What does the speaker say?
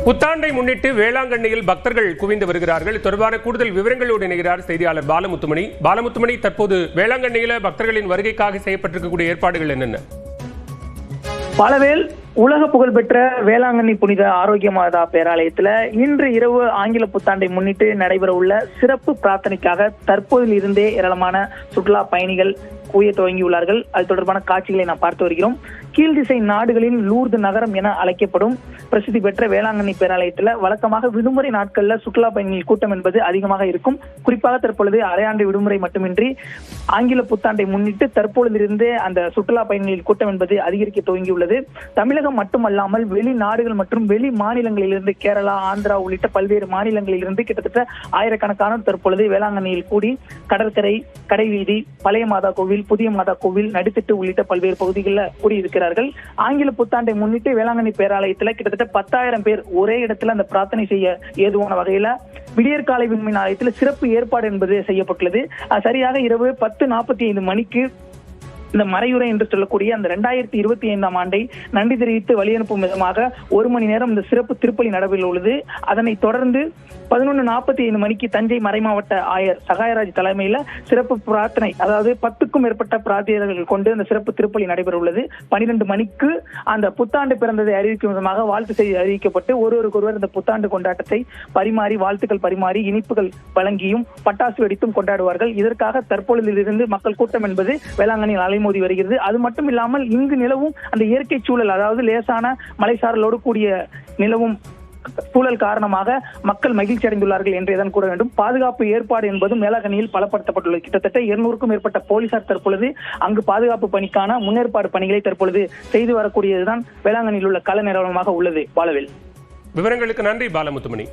புத்தாண்டை முன்னிட்டு வேளாங்கண்ணியில் பக்தர்கள் குவிந்து வருகிறார்கள். தொடர்பான கூடுதல் விவரங்களோடு இணைகிறார் செய்தியாளர் பாலமுத்துமணி. பாலமுத்துமணி, தற்போது வேளாங்கண்ணியில பக்தர்களின் வருகைக்காக செய்யப்பட்டிருக்கக்கூடிய ஏற்பாடுகள் என்னென்ன? பலவேல் உலக புகழ்பெற்ற வேளாங்கண்ணி புனித ஆரோக்கிய மாதா பேராலயத்துல இன்று இரவு ஆங்கில புத்தாண்டை முன்னிட்டு நடைபெற உள்ள சிறப்பு பிரார்த்தனைக்காக தற்போதில் இருந்தே ஏராளமான சுற்றுலா பயணிகள் குவிய துவங்கியுள்ளார்கள். அது தொடர்பான காட்சிகளை நாம் பார்த்து வருகிறோம். கீழ்திசை நாடுகளின் லூர்து நகரம் என அழைக்கப்படும் பிரசித்தி பெற்ற வேளாங்கண்ணி பேராலயத்துல வழக்கமாக விடுமுறை நாட்கள்ல சுற்றுலா பயணிகள் கூட்டம் என்பது அதிகமாக இருக்கும். குறிப்பாக தற்பொழுது அரையாண்டு விடுமுறை மட்டுமின்றி ஆங்கில புத்தாண்டை முன்னிட்டு தற்பொழுதிலிருந்தே அந்த சுற்றுலா பயணிகளின் கூட்டம் என்பது அதிகரிக்க துவங்கியுள்ளது. தமிழகம் மட்டுமல்லாமல் வெளிநாடுகள் மற்றும் வெளி மாநிலங்களிலிருந்து கேரளா, ஆந்திரா உள்ளிட்ட பல்வேறு மாநிலங்களிலிருந்து கிட்டத்தட்ட ஆயிரக்கணக்கான தற்பொழுது வேளாங்கண்ணியில் கூடி கடற்கரை, கடைவீதி, பழைய மாதா கோவில், புதிய மாதா கோவில், நடுத்திட்டு உள்ளிட்ட பல்வேறு பகுதிகளில் கூடியிருக்கிறார்கள். ஆங்கில புத்தாண்டை முன்னிட்டு வேளாங்கண்ணி பேராலயத்தில் கிட்டத்தட்ட 10,000 பேர் ஒரே இடத்துல அந்த பிரார்த்தனை செய்ய ஏதுவான வகையில விடியற்காலை விண்மீன் ஆலயத்தில் சிறப்பு ஏற்பாடு என்பது செய்யப்பட்டுள்ளது. சரியாக இரவு 10:45 மணிக்கு இந்த மறையுரை என்று சொல்லக்கூடிய அந்த 2025ஆம் ஆண்டை நன்றி தெரிவித்து வழியனுப்பும் விதமாக 1 மணி நேரம் இந்த சிறப்பு திருப்பலி நடைபெற உள்ளது. அதனைத் தொடர்ந்து 11:45 மணிக்கு தஞ்சை மறைமாவட்ட ஆயர் சகாயராஜ் தலைமையில சிறப்பு பிரார்த்தனை, அதாவது 10க்கும் மேற்பட்ட பிரார்த்தனைகள் கொண்டு அந்த சிறப்பு திருப்பலி நடைபெற உள்ளது. 12 மணிக்கு அந்த புத்தாண்டு பிறந்ததை அறிவிக்கும் விதமாக வாழ்த்து செய்தி அறிவிக்கப்பட்டு ஒருவருக்கொருவர் இந்த புத்தாண்டு கொண்டாட்டத்தை பரிமாறி, வாழ்த்துக்கள் பரிமாறி, இனிப்புகள் வழங்கியும் பட்டாசு வெடித்தும் கொண்டாடுவார்கள். இதற்காக தற்பொழுதிலிருந்து மக்கள் கூட்டம் என்பது வேளாங்கண்ணியில் அலைமோதி வருகிறது. அது மட்டும் இல்லாமல் இங்கு நிலவும் அந்த இயற்கை சூழல், அதாவது லேசான மலைசாரலோடு கூடிய நிலவும் சூழல் காரணமாக மக்கள் மகிழ்ச்சி அடைந்துள்ளார்கள் என்றேதான் கூற வேண்டும். பாதுகாப்பு ஏற்பாடு என்பதும் வேளாங்கண்ணியில் பலப்படுத்தப்பட்டுள்ளது. கிட்டத்தட்ட 200க்கும் மேற்பட்ட போலீசார் தற்பொழுது அங்கு பாதுகாப்பு பணிக்கான முன்னேற்பாடு பணிகளை தற்பொழுது செய்து வரக்கூடியதுதான் வேளாங்கண்ணியில் உள்ள கள நிலவரமாக உள்ளது. பாலவேல், விவரங்களுக்கு நன்றி பாலமுத்துமணி.